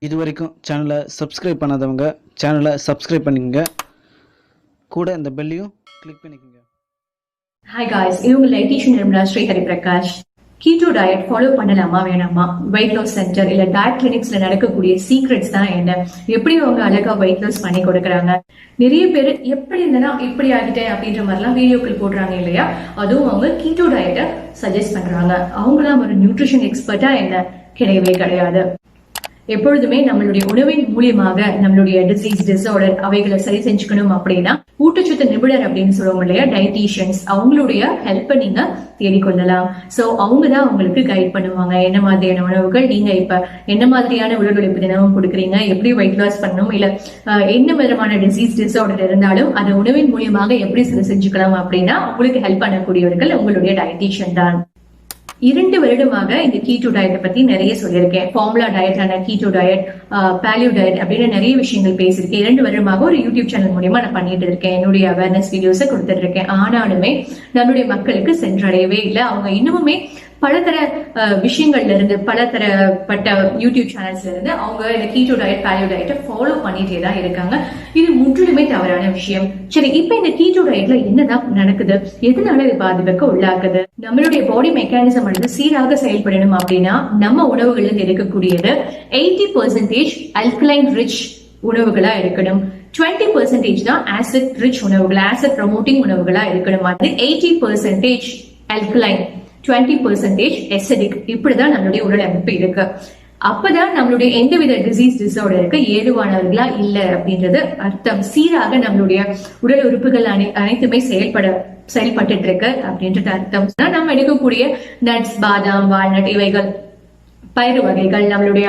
இது வரைக்கும் சேனலை சப்ஸ்கிரைப் பண்ணாதவங்க சேனலை சப்ஸ்கிரைப் பண்ணிக்கங்க, கூட இந்த பெல்லையும் கிளிக் பண்ணிக்கங்க. ஹாய் காய்ஸ், இது உங்கள் dietitian nirmala Shri Hariprakash. Keto diet follow பண்ணலாமா வேணாமா, வெயிட் லாஸ் சென்டர் இல்ல டயட் கிளினிக்ஸ்ல நடக்கக்கூடிய சீக்ரெட்ஸ் தான் என்ன, எப்படி அவங்க அழகா வெயிட் லாஸ் பண்ணி கொடுக்குறாங்க. நிறைய பேர் எப்படி இருந்தனா இப்படி ஆகிட்டேன் அப்படின்ற மாதிரிலாம் வீடியோக்கள் போடுறாங்க இல்லையா, அதுவும் அவங்க கீட்டோ டயட்டை சஜஸ்ட் பண்றாங்க. அவங்களாம் ஒரு நியூட்ரிஷன் எக்ஸ்பர்ட்டா என்ன, கிடையவே கிடையாது. எப்பொழுதுமே நம்மளுடைய உணவின் மூலியமாக நம்மளுடைய டிசீஸ் டிசார்டர் அவைகளை சரி செஞ்சுக்கணும் அப்படின்னா ஊட்டச்சத்து நிபுணர் அப்படின்னு சொல்லுவோம் இல்லையா, டயட்டீஷியன்ஸ், அவங்களுடைய ஹெல்ப்பை நீங்க தேடிக்கொள்ளலாம். சோ அவங்கதான் உங்களுக்கு கைட் பண்ணுவாங்க. என்ன மாதிரியான உணவுகள் நீங்க இப்ப என்ன மாதிரியான உடல் உழைப்பு தினமும் கொடுக்குறீங்க, எப்படி வெயிட் லாஸ் பண்ணணும், இல்ல என்ன விதமான டிசீஸ் டிசார்டர் இருந்தாலும் அதை உணவின் மூலியமாக எப்படி சரி செஞ்சுக்கலாம் அப்படின்னா உங்களுக்கு ஹெல்ப் பண்ணக்கூடியவர்கள் உங்களுடைய டயட்டீஷியன் தான். 2 வருடமாக இந்த கீட்டோ டயட்டை பத்தி நிறைய சொல்லியிருக்கேன். ஃபார்முலா டயட்டான கீட்டோ டயட், பாலியோ டயட் அப்படின்னு நிறைய விஷயங்கள் பேசியிருக்கேன். 2 வருடமாக ஒரு யூடியூப் சேனல் மூலியமா நான் பண்ணிட்டு இருக்கேன். என்னுடைய அவேர்னஸ் வீடியோஸை கொடுத்துட்டு இருக்கேன். ஆனாலுமே நம்மளுடைய மக்களுக்கு சென்றடையவே இல்லை. அவங்க இன்னுமே பலதர விஷயங்கள்ல இருந்து பலதரப்பட்ட யூடியூப் சேனல்ஸ்ல இருந்து அவங்க இந்த கீட்டோ டயட் பாலியோ டயட்டை ஃபாலோ பண்ணிட்டே தான் இருக்காங்க. இது முற்றிலுமே தவறான விஷயம். சரி, இப்ப இந்த கீட்டோ டயட்ல என்னதான் நடக்குது, எதனால இது பாதிப்புக்கு உள்ளாக்குது? நம்மளுடைய பாடி மெக்கானிசம் வந்து சீராக செயல்படணும் அப்படின்னா நம்ம உணவுகள்ல இருந்து இருக்கக்கூடியது 80% அல்கலைன் ரிச் உணவுகளா இருக்கணும், 20% தான் ஆசிட் ரிச் உணவுகள், ஆசிட் ப்ரமோட்டிங் உணவுகளா இருக்கணும். அது 80% அல்கலைன், 20% acidic. இப்படிதான் நம்மளுடைய உடல் அமைப்பு இருக்கு. அப்பதான் நம்மளுடைய எந்தவித டிசீஸ் டிசார்டருக்கு ஏதுவானவர்களா இல்ல அப்படின்றது அர்த்தம். சீராக நம்மளுடைய உடல் உறுப்புகள் அனைத்துமே செயல்பட்டு இருக்கு அப்படின்றது அர்த்தம். நம்ம எடுக்கக்கூடிய நட்ஸ், பாதாம், வால்நட், இவைகள், பயிறு வகைகள், நம்மளுடைய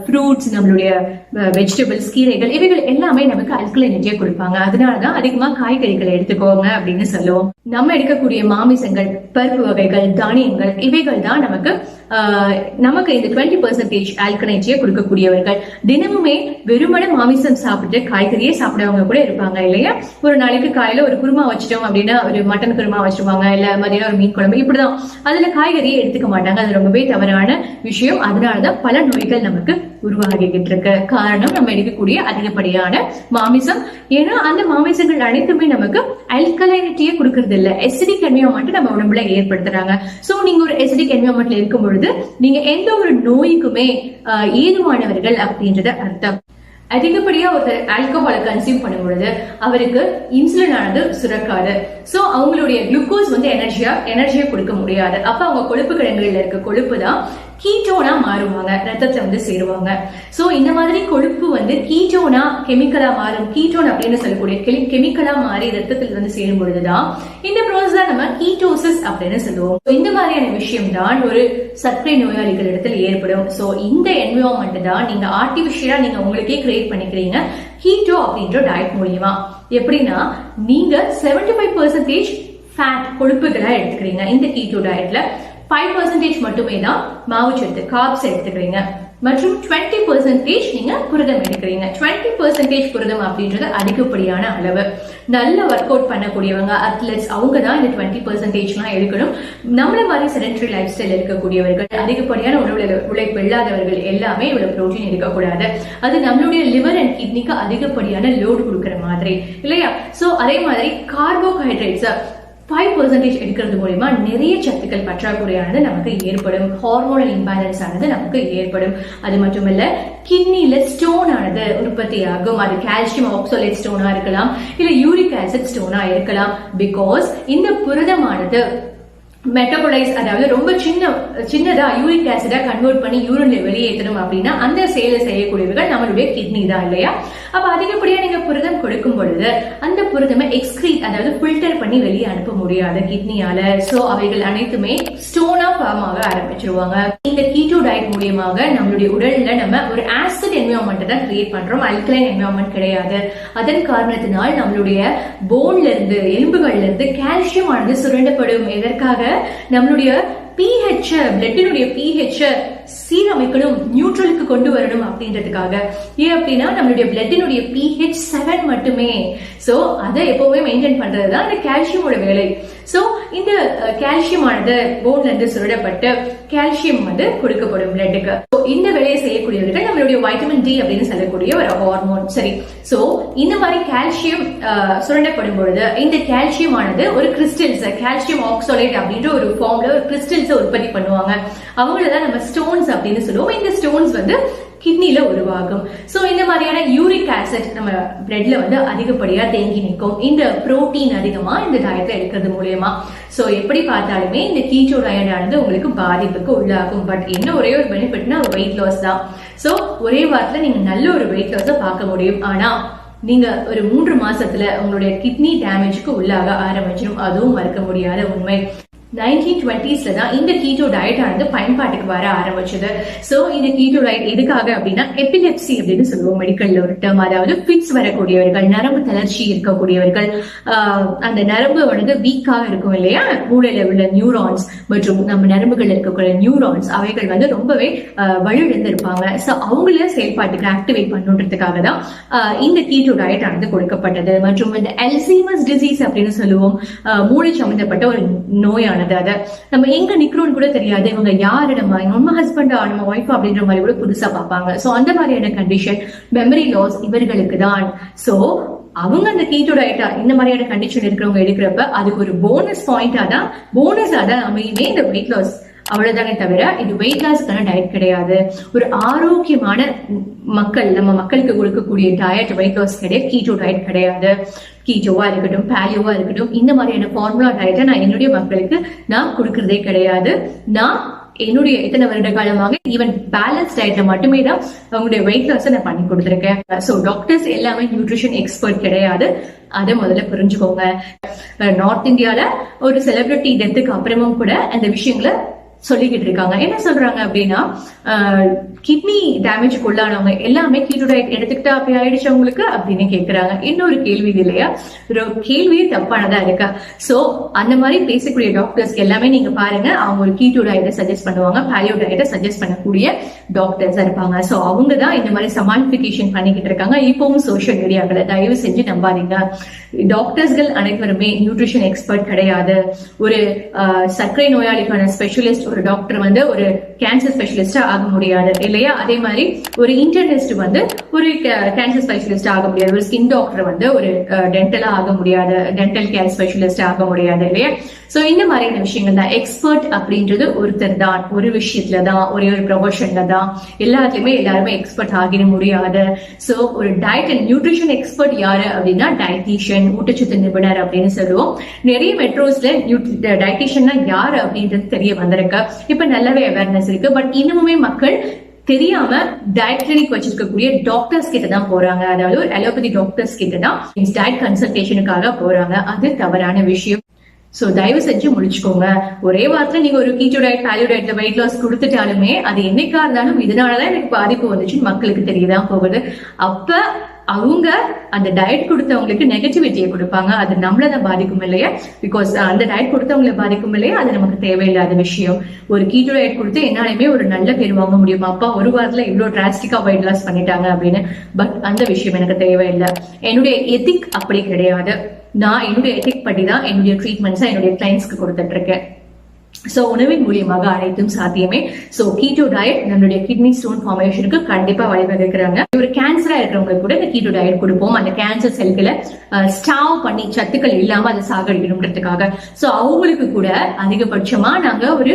ஃப்ரூட்ஸ், நம்மளுடைய வெஜிடபிள்ஸ், கீரைகள், இவைகள் எல்லாமே நமக்கு அல்கலைனிட்டியை கொடுப்பாங்க. அதனாலதான் அதிகமா காய்கறிகளை எடுத்துக்கோங்க அப்படின்னு சொல்லுவோம். நம்ம எடுக்கக்கூடிய மாமிசங்கள், பருப்பு வகைகள், தானியங்கள், இவைகள் தான் நமக்கு இந்த 20% ஆல்கலைனிட்டியை கொடுக்கக்கூடியவர்கள். தினமுமே வெறுமன மாமிசம் சாப்பிட்டு காய்கறியே சாப்பிடவங்க கூட இருப்பாங்க இல்லையா. ஒரு நாளைக்கு காலையில ஒரு குருமா வச்சிட்டோம் அப்படின்னா ஒரு மட்டன் குருமா வச்சிருவாங்க, இல்ல மதியம் ஒரு மீன் குழம்பு, இப்படிதான். அதுல காய்கறியே எடுத்துக்க மாட்டாங்க. அது ரொம்பவே தவறான விஷயம். அதனாலதான் பல நோய்கள் நமக்கு உருவாகிக்கிட்டு இருக்கு. காரணம் நம்ம எடுக்கக்கூடிய அதிகப்படியான மாமிசம். ஏன்னா அந்த மாமிசங்கள் அனைத்துமே நமக்கு அல்கலைனிட்டியே கொடுக்கறது இல்ல, எசிடிக் என்விரான்மெண்ட் நம்ம உடம்புல ஏற்படுத்துறாங்க. சோ நீங்க ஒரு எசிடிக் என்விரான்மெண்ட்ல இருக்கும் பொழுது நீங்க எந்த ஒரு நோய்க்குமே ஏதுவானவர்கள் அப்படின்றத அர்த்தம். அதிகப்படியா ஒரு ஆல்கஹாலை கன்சியூம் பண்ணும் பொழுது அவருக்கு இன்சுலின் ஆனது சுரக்காது. சோ அவங்களுடைய குளுக்கோஸ் வந்து எனர்ஜியா கொடுக்க முடியாது. அப்ப அவங்க கொழுப்பு கிடங்குகள்ல இருக்க கொழுப்பு தான் கீட்டோனா மாறுவாங்க, ரத்தத்துல வந்து சேருவாங்க. சோ இந்த மாதிரி கொழுப்பு வந்து கீட்டோனா கெமிக்கலா மாறும். கீட்டோன் அப்படின்னு சொல்லக்கூடிய கெமிக்கலா மாறி ரத்தத்தில் வந்து சேரும் பொழுதுதான் இந்த ப்ராசஸ் தான் நம்ம கீட்டோசிஸ் அப்படின்னு சொல்லுவோம். இந்த மாதிரியான விஷயம் தான் ஒரு சர்க்கரை நோயாளிகள் இடத்துல ஏற்படும். சோ இந்த என்விரான்மெண்ட் தான் நீங்க ஆர்டிபிஷியலா நீங்க உங்களுக்கே கிரியேட் பண்ணிக்கிறீங்க கீட்டோ அப்படின்ற டயட் மூலியமா. எப்படின்னா நீங்க 75% ஃபேட், கொழுப்புகளா எடுத்துக்கிறீங்க. இந்த கீட்டோ டயட்ல 5% மட்டுமே தான் மாவுச்சத்து, கார்ப்ஸ் எடுத்துக்கிறீங்க. மற்றும் 20% நீங்க புரதம் எடுக்கிறீங்க. 20% புரதம் அப்படின்றது அதிகப்படியான அளவு. நல்ல ஒர்க் அவுட் பண்ணக்கூடியவங்க, அத்லெட்ஸ், அவங்க தான் இந்த 20% எடுக்கணும். நம்மள மாதிரி செடென்டரி லைஃப் ஸ்டைல் இருக்கக்கூடியவர்கள், அதிகப்படியான உழைப்பு இல்லாதவர்கள் எல்லாமே இவ்வளவு புரோட்டீன் எடுக்கக்கூடாது. அது நம்மளுடைய லிவர் அண்ட் கிட்னிக்கு அதிகப்படியான லோடு கொடுக்கற மாதிரி இல்லையா. சோ அதே மாதிரி கார்போஹைட்ரேட்ஸ் 5% எடுக்கிறது மூலமா நிறைய சத்துக்கள் பற்றாக்குறையானது நமக்கு ஏற்படும். ஹார்மோனல் இம்பேலன்ஸ் ஆனது நமக்கு ஏற்படும். அது மட்டுமல்ல, கிட்னில ஸ்டோன் ஆனது உற்பத்தி ஆகும். அது கால்சியம் ஆக்சலேட் ஸ்டோனா இருக்கலாம், இல்ல யூரிக் ஆசிட் ஸ்டோனா இருக்கலாம். பிகாஸ் இந்த புரதமானது மெட்டபோலைஸ், அதாவது ரொம்ப சின்னதா யூரிக் ஆசிடா கன்வெர்ட் பண்ணி யூரின்ல வெளியேற்றணும் அப்படின்னா அந்த செயலை செய்யக்கூடியவர்கள் நம்மளுடைய கிட்னி தான் இல்லையா. அப்ப அதிகப்படியா நீங்க புரதம் கொடுக்கும் பொழுது அந்த புரதமை எக்ஸ்கிரீட், அதாவது ஃபில்டர் பண்ணி வெளியே அனுப்ப முடியாது கிட்னியால. சோ அவைகள் அனைத்துமே ஸ்டோனா ஃபார்ம் ஆக ஆரம்பிச்சிருவாங்க. இந்த கீட்டோ டயட் மூலியமாக நம்மளுடைய உடல்ல நம்ம ஒரு ஆசிட் என்விரான்மெண்ட் தான் கிரியேட் பண்றோம், அல்கலைன் என்விரான்மெண்ட் கிடையாது. அதன் காரணத்தினால் நம்மளுடைய போன்ல இருந்து, எலும்புகள்ல இருந்து கால்சியம் ஆனது சுரண்டப்படும். எதற்காக? நம்மளுடைய pH, பிளட்டினுடைய pH சீரமைக்கணும், நியூட்ரலுக்கு கொண்டு வரணும் அப்படின்றதுக்காக. ஏன் அப்படின்னா நம்மளுடைய பிளட்டினுடைய pH 7 மட்டுமே. சோ அதை எப்பவுமே மெயின்டைன் பண்றதுதான் இந்த கால்சியமோட வேலை. சோ இந்த கால்சியம் ஆனது போன்ல இருந்து சுரண்டப்பட்டு கால்சியம் வந்து கொடுக்கப்படும் பிளட்டுக்கு. இந்த வேலையை செய்யக்கூடியவர்கள் நம்மளுடைய வைட்டமின் டி அப்படின்னு சொல்லக்கூடிய ஒரு ஹார்மோன். சரி, சோ இந்த மாதிரி கால்சியம் சுரண்டப்படும் பொழுது இந்த கால்சியம் ஆனது ஒரு கிறிஸ்டல்ஸ், கால்சியம் ஆக்சோலேட் அப்படின்ற ஒரு ஃபார்ம்ல ஒரு கிறிஸ்டல்ஸ் உற்பத்தி பண்ணுவாங்க. அவங்களதான் நம்ம ஸ்டோன்ஸ் அப்படின்னு சொல்லுவோம். இந்த ஸ்டோன்ஸ் வந்து கிட்னில உருவாகும். சோ இந்த மாதிரியான யூரிக் ஆசிட் நம்ம பிளட்ல வந்து அதிகப்படியா தேங்கி நிற்கும். இந்த புரோட்டீன் அதிகமா இந்த டயட்ல எடுக்கிறது மூலமா. சோ எப்படி பார்த்தாலுமே இந்த கீட்டோ டயட் ஆனது உங்களுக்கு பாதிப்புக்கு உள்ளாகும். பட் என்ன ஒரே ஒரு பெனிஃபிட்னா வெயிட் லாஸ் தான். சோ ஒரே வாரத்துல நீங்க நல்ல ஒரு வெயிட் லாஸ பார்க்க முடியும். ஆனா நீங்க ஒரு 3 மாசத்துல உங்களுடைய கிட்னி டேமேஜுக்கு உள்ளாக ஆரம்பிச்சிடும். அதுவும் மறுக்க முடியாத உண்மை. 1920s தான் இந்த கீட்டோ டயட் ஆனது பயன்பாட்டுக்கு வர ஆரம்பிச்சது. சோ இந்த கீட்டோ டயட் எதுக்காக அப்படின்னா எபிலெப்சி அப்படின்னு சொல்லுவோம் மெடிக்கல்ல ஒரு டேர்ம். அதாவது ஃபிட்ஸ் வரக்கூடியவர்கள், நரம்பு தளர்ச்சி இருக்கக்கூடியவர்கள், அந்த நரம்பு வந்து வீக்காக இருக்கும் இல்லையா, மூளையில உள்ள நியூரான்ஸ் மற்றும் நம்ம நரம்புகள் இருக்கக்கூடிய நியூரான்ஸ் அவைகள் வந்து ரொம்பவே வலுவிழந்து இருப்பாங்க. சோ அவங்கள செயல்பாட்டுக்கு ஆக்டிவேட் பண்ணுன்றதுக்காக தான் இந்த கீட்டோ டயட் ஆனது கொடுக்கப்பட்டது. மற்றும் இந்த அல்சைமர்ஸ் டிசீஸ் அப்படின்னு சொல்லுவோம், மூளை சம்பந்தப்பட்ட ஒரு நோயானது. அத நம்ம எங்க நிக்கிறோம்னு கூட தெரியாது. இவங்க யாரு, நம்ம ஹஸ்பண்டா நம்ம ஒய்ஃப் அப்படின்ற மாதிரி கூட புதுசா பார்ப்பாங்க. சோ அந்த மாதிரியான கண்டிஷன், மெமரி லாஸ் இவர்களுக்கு தான். சோ அவங்க அந்த கீட்டோ டயட்டா இந்த மாதிரியான கண்டிஷன் இருக்கிறவங்க எடுக்கிறப்ப அதுக்கு ஒரு போனஸா தான் அமையுமே இந்த வெயிட் லாஸ். அவ்வளவுதானே தவிர இது வெயிட் லாஸ்க்கான டயட் கிடையாது. ஒரு ஆரோக்கியமான நம்ம மக்களுக்கு கொடுக்கக்கூடிய டயட் வெயிட் லாஸ் கிடையாது, கீட்டோ டயட் கிடையாது. கீட்டோவா இருக்கட்டும், பேலியோவா இருக்கட்டும், இந்த மாதிரியான ஃபார்முலா டயட்டை நான் என்னுடைய மக்களுக்கு நான் கொடுக்கறதே கிடையாது. நான் என்னுடைய இத்தனை வருட காலமாக ஈவன் பேலன்ஸ் டயட்ல மட்டுமே தான் அவங்களுடைய வெயிட் லாஸ் நான் பண்ணி கொடுத்துருக்கேன். சோ டாக்டர்ஸ் எல்லாமே நியூட்ரிஷன் எக்ஸ்பர்ட் கிடையாது, அதை முதல்ல புரிஞ்சுக்கோங்க. நார்த் இந்தியால ஒரு செலிபிரிட்டி டெத்துக்கு அப்புறமும் கூட அந்த விஷயங்களை சொல்லிக்கிட்டு இருக்காங்க. என்ன சொல்றாங்க அப்படின்னா, கிட்னி டேமேஜ் உள்ளானவங்க எல்லாமே கீட்டோ டயட் எடுத்துக்கிட்டா அப்படி ஆயிடுச்சு அவங்களுக்கு அப்படின்னு கேக்குறாங்க. இன்னொரு கேள்வி இல்லையா, ஒரு கேள்வியே தப்பானதா இருக்கா? சோ அந்த மாதிரி பேசக்கூடிய டாக்டர்ஸ் எல்லாமே நீங்க பாருங்க, அவங்க ஒரு கீட்டோ டயட்டை சஜஸ்ட் பண்ணுவாங்க, பாலியோ டயட்டை சஜஸ்ட் பண்ணக்கூடிய டாக்டர்ஸ் இருப்பாங்க. சோ அவங்க தான் இந்த மாதிரி சமாளிபிகேஷன் பண்ணிக்கிட்டு இருக்காங்க இப்பவும் சோசியல் மீடியாக்களை. தயவு செஞ்சு நம்பாதீங்க. டாக்டர்ஸ்கள் அனைவருமே நியூட்ரிஷன் எக்ஸ்பர்ட் கிடையாது. ஒரு சர்க்கரை நோயாளிக்கான ஸ்பெஷலிஸ்ட் ஒரு டாக்டர் வந்து ஒரு கேன்சர் ஸ்பெஷலிஸ்டா ஆக முடியாது இல்லையா? அதே மாதிரி ஒரு இன்டர்னிஸ்ட் வந்து ஒரு கேன்சர் ஸ்பெஷலிஸ்ட் ஆக முடியாது. ஒரு ஸ்கின் டாக்டர் வந்து ஒரு டென்டலா ஆக முடியாது, டென்டல் கேர் ஸ்பெஷலிஸ்ட் ஆக முடியாது இல்லையா? சோ இந்த மாதிரியான விஷயங்கள் தான். எக்ஸ்பர்ட் அப்படின்றது ஒருத்தர் தான், ஒரு விஷயத்துல தான், ஒரே ஒரு ப்ரொஃபஷன்ல தான். எல்லாத்துலயுமே எல்லாருமே எக்ஸ்பர்ட் ஆகிட முடியாது. சோ ஒரு டயட் அண்ட் நியூட்ரிஷன் எக்ஸ்பர்ட் யாரு அப்படின்னா டயட்டீஷியன், ஊட்டச்சத்து நிபுணர் அப்படின்னு சொல்லுவோம். நிறைய மெட்ரோஸ்ல டயட்டீஷியன்னா யாரு அப்படின்றது தெரிய வந்திருக்கு. இப்ப நல்லாவே அவேர்னஸ் இருக்கு. பட் இன்னுமே மக்கள் தெரியாம டயட் கிளினிக் வச்சிருக்கக்கூடிய டாக்டர்ஸ் கிட்ட தான் போறாங்க. அதாவது ஒரு அலோபதி டாக்டர்ஸ் கிட்ட தான் டயட் கன்சல்டேஷனுக்காக போறாங்க. அது தவறான விஷயம். சோ தயவு செஞ்சு முடிச்சுக்கோங்க. ஒரே வாரத்துல நீங்க ஒரு கீட்டோ டயட், பாலியோ டயட்ல வெயிட் லாஸ் கொடுத்துட்டாலுமே அது என்னைக்கா இருந்தாலும் இதனாலதான் எனக்கு பாதிப்பு வந்துச்சுன்னு மக்களுக்கு தெரியதான் போகுது. அப்ப அவங்க அந்த டயட் கொடுத்தவங்களுக்கு நெகட்டிவிட்டியை கொடுப்பாங்க. அது நம்மளதான் பாதிக்கும் இல்லையா? பிகாஸ் அந்த டயட் கொடுத்தவங்களை பாதிக்கும் இல்லையா? அது நமக்கு தேவையில்லாத விஷயம். ஒரு கீட்டோ டயட் கொடுத்து என்னாலுமே ஒரு நல்ல பேர் வாங்க முடியுமா, அப்பா ஒரு வாரத்துல இவ்வளவு டிராஸ்டிக்கா வெயிட் லாஸ் பண்ணிட்டாங்க அப்படின்னு. பட் அந்த விஷயம் எனக்கு தேவையில்லை. என்னுடைய எத்திக் அப்படி கிடையாது. நான் என்னுடைய எத்திக் படி தான் என்னுடைய ட்ரீட்மெண்ட்ஸை என்னுடைய கிளைண்ட்ஸ்க்கு கொடுத்துட்டு இருக்கேன். சோ உணவின் மூலியமாக அனைத்தும் சாத்தியமே. சோ கீட்டோ டயட் நம்மளுடைய கிட்னி ஸ்டோன் ஃபார்மேஷனுக்கு கண்டிப்பா வழிவகுக்கிறாங்க. ஒரு கேன்சரா இருக்கிறவங்களுக்கு கூட இந்த கீட்டோ டயட் கொடுப்போம். அந்த கேன்சர் செல்களை ஸ்டாவ் பண்ணி சத்துக்கள் இல்லாம அதை சாகடிக்கணும்ன்றதுக்காக. சோ அவங்களுக்கு கூட அதிகபட்சமா நாங்க ஒரு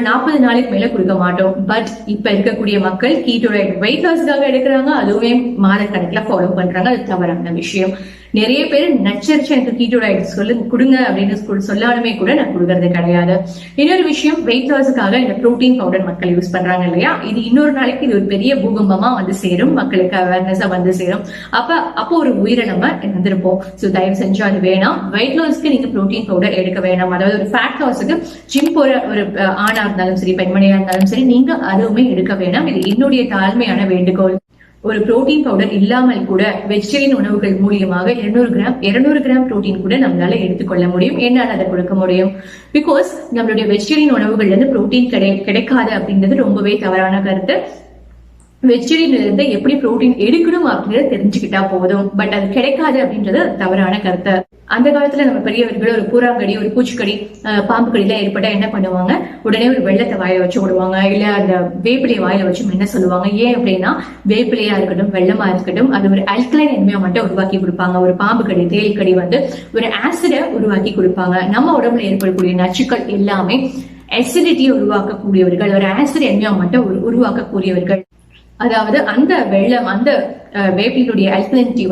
40 நாளைக்கு மேல கொடுக்க மாட்டோம். பட் இப்ப இருக்கக்கூடிய மக்கள் கீட்டோ டயட் வெயிட் லாஸ்க்காக எடுக்கிறாங்க, அதுவுமே மாதக்கணக்கில் ஃபாலோ பண்றாங்க. அது தவறான விஷயம். நிறைய பேர் நச்சரிச்சு எனக்கு கீட்டோ டயட் கொடுங்க அப்படின்னு சொல்லாலுமே கூட நான் கொடுக்கறது கிடையாது. இன்னொரு விஷயம், வெயிட் லாஸுக்காக இந்த புரோட்டீன் பவுடர் மக்கள் யூஸ் பண்றாங்க இல்லையா? இது இன்னொரு நாளைக்கு இது ஒரு பெரிய பூகம்பமா வந்து சேரும், மக்களுக்கு அவேர்னஸா வந்து சேரும். அப்போ ஒரு உயிரை நம்ம இழந்திருப்போம். சோ தயவு செஞ்சு அது வேணாம். வெயிட் லாஸ்க்கு நீங்க புரோட்டீன் பவுடர் எடுக்க வேணாம். அதாவது ஒரு ஃபேட் லாஸுக்கு ஜிம் போற ஒரு ஆணா இருந்தாலும் சரி, பெண்மணியா இருந்தாலும் சரி, நீங்க அதுவுமே எடுக்க வேணாம். இது என்னுடைய தாழ்மையான வேண்டுகோள். ஒரு புரோட்டீன் பவுடர் இல்லாமல் கூட வெஜிடேரியன் உணவுகள் மூலியமாக 200 கிராம் புரோட்டீன் கூட நம்மளால எடுத்துக்கொள்ள முடியும். என்னால அதை கொடுக்க முடியும்? பிகாஸ் நம்மளுடைய வெஜிடேரியன் உணவுகள்ல இருந்து புரோட்டீன் கிடைக்காது அப்படின்றது ரொம்பவே தவறான கருத்து. வெஜிடேரியன்ல இருந்து எப்படி புரோட்டீன் எடுக்கணும் அப்படின்றத தெரிஞ்சுக்கிட்டா போதும். பட் அது கிடைக்காது அப்படின்றது தவறான கருத்து. அந்த காலத்துல நம்ம பெரியவர்கள் ஒரு பூராங்கடி, ஒரு பூச்சிக்கடி, பாம்பு கடிலாம் ஏற்பட்டா என்ன பண்ணுவாங்க, உடனே ஒரு வெள்ளத்தை வாயில வச்சு விடுவாங்க, இல்ல அந்த வேப்பிலையை வாயில வச்சு என்ன சொல்லுவாங்க. ஏன் அப்படின்னா வேப்பிலையா இருக்கட்டும், வெள்ளமா இருக்கட்டும், அது ஒரு அல்கலைன் என்விரான்மெண்ட்டை உருவாக்கி கொடுப்பாங்க. ஒரு பாம்பு கடி, தேல் கடி ஒரு ஆசிட உருவாக்கி கொடுப்பாங்க. நம்ம உடம்புல ஏற்படக்கூடிய நச்சுக்கள் எல்லாமே அசிடிட்டியை உருவாக்கக்கூடியவர்கள், ஒரு ஆசிட் என்விரான்மெண்ட்டை உருவாக்கக்கூடியவர்கள். அதாவது அந்த வெள்ளம், அந்த வேப்பினுடைய அல்கலினிட்டி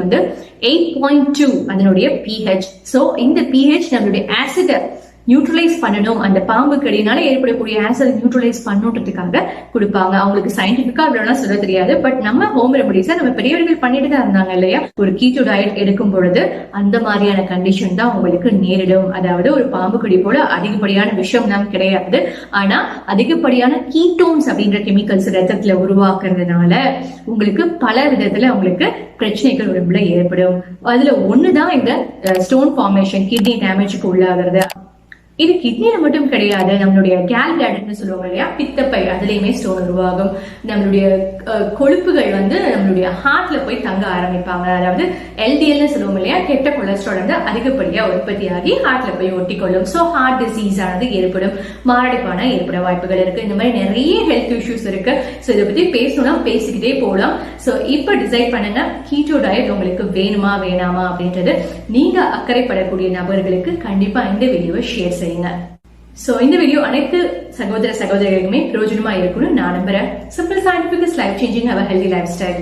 8.2 அதனுடைய pH. சோ இந்த pH நம்மளுடைய ஆசிட நியூட்ரலைஸ் பண்ணணும், அந்த பாம்பு கடினால ஏற்படக்கூடிய ஆசிட் நியூட்ரலைஸ் பண்ணுன்றதுக்காக கொடுப்பாங்க. அவங்களுக்கு சயின்டிபிக்கா அவ்வளவு சொல்ல தெரியாது. பட் நம்ம ஹோம் ரெமடிஸா நம்ம பெரியவர்கள் பண்ணிட்டு தான் இருந்தாங்க இல்லையா. ஒரு கீட்டோ டயட் எடுக்கும் பொழுது அந்த மாதிரியான கண்டிஷன் தான் உங்களுக்கு நேரிடும். அதாவது ஒரு பாம்பு கடி போல அதிகப்படியான விஷம் தான் கிடையாது. ஆனா அதிகப்படியான கீட்டோன்ஸ் அப்படின்ற கெமிக்கல்ஸ் ரத்தத்துல உருவாக்குறதுனால உங்களுக்கு பல விதத்துல உங்களுக்கு பிரச்சனைகள் உடம்புல ஏற்படும். அதுல ஒண்ணுதான் இந்த ஸ்டோன் ஃபார்மேஷன், கிட்னி டேமேஜுக்கு உள்ளாகிறது. இது கிட்னில மட்டும் கிடையாது, நம்மளுடைய கேல் பிளாடர்னு சொல்லுவாங்க இல்லையா, பித்தப்பை, அதுலயுமே ஸ்டோன் உருவாகும். நம்மளுடைய கொழுப்புகள் நம்மளுடைய ஹார்ட்ல போய் தங்க ஆரம்பிப்பாங்க. அதாவது எல்டிஎல்னு சொல்லுவோம் இல்லையா, கெட்ட கொலஸ்ட்ரால் அதிகப்படியா உற்பத்தி ஆகி ஹார்ட்ல போய் ஒட்டிக்கொள்ளும். சோ ஹார்ட் டிசீஸ் ஆனது ஏற்படும், மாரடைப்பான ஏற்பட வாய்ப்புகள் இருக்கு. இந்த மாதிரி நிறைய ஹெல்த் இஷ்யூஸ் இருக்கு. சோ இதை பத்தி பேசணும்னா பேசிக்கிட்டே போகலாம். சோ இப்ப டிசைட் பண்ணுங்க, கீட்டோ டயட் உங்களுக்கு வேணுமா வேணாமா அப்படின்றது. நீங்க அக்கறைப்படக்கூடிய நபர்களுக்கு கண்டிப்பா இந்த வீடியோவை ஷேர் செய்யுங்க. சோ இந்த வீடியோ அனைத்து சகோதர சகோதரிகளுக்குமே பிரயோஜனமா இருக்கும்னு நான் நம்புறேன். Simple scientific is life changing, have a healthy lifestyle.